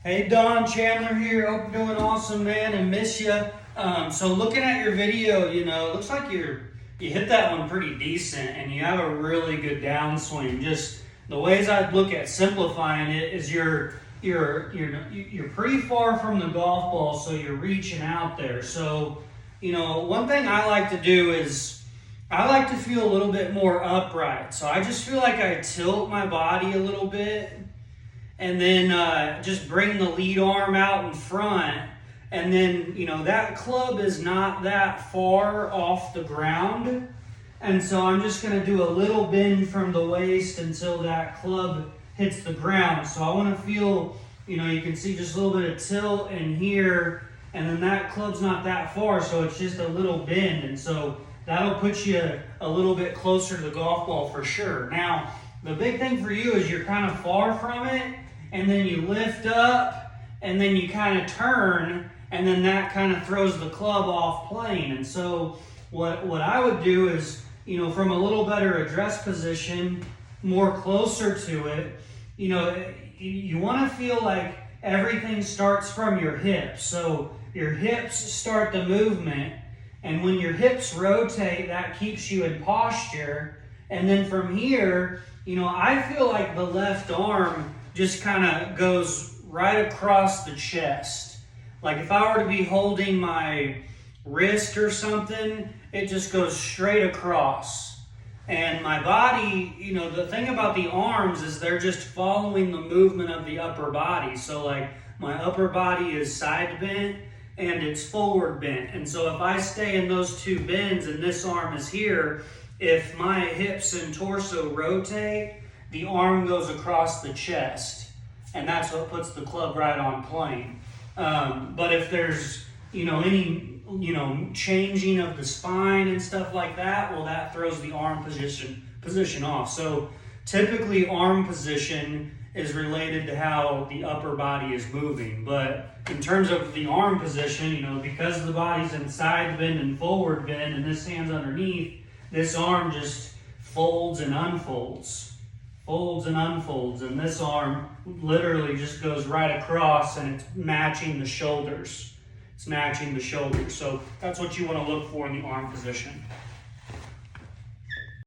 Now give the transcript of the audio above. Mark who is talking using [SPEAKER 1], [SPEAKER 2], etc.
[SPEAKER 1] Hey Don, Chandler here. Hope you're doing awesome, man, and miss you. So looking at your video, it looks like you hit that one pretty decent, and you have a really good downswing. Just the ways I'd look at simplifying it is you're pretty far from the golf ball, so you're reaching out there. So one thing I like to do is I like to feel a little bit more upright. So I just feel like I tilt my body a little bit, and then just bring the lead arm out in front, and then that club is not that far off the ground, and so I'm just going to do a little bend from the waist until that club hits the ground. So I want to feel, you can see just a little bit of tilt in here, and then that club's not that far, so it's just a little bend, and so that'll put you a little bit closer to the golf ball for sure. Now, the big thing for you is you're kind of far from it, and then you lift up, and then you kind of turn, and then that kind of throws the club off plane. And so what I would do is, from a little better address position, more closer to it, you want to feel like everything starts from your hips. So your hips start the movement, and when your hips rotate, that keeps you in posture. And then from here, I feel like the left arm just kind of goes right across the chest. Like if I were to be holding my wrist or something, it just goes straight across. And my body, the thing about the arms is they're just following the movement of the upper body. So like my upper body is side bent and it's forward bent. And so if I stay in those two bends and this arm is here, if my hips and torso rotate, the arm goes across the chest, and that's what puts the club right on plane. But if there's, any, changing of the spine and stuff like that, well, that throws the arm position off. So typically arm position is related to how the upper body is moving. But in terms of the arm position, because the body's in side bend and forward bend, and this hand's underneath, this arm just folds and unfolds. Folds and unfolds, and this arm literally just goes right across, and it's matching the shoulders. It's matching the shoulders. So that's what you want to look for in the arm position.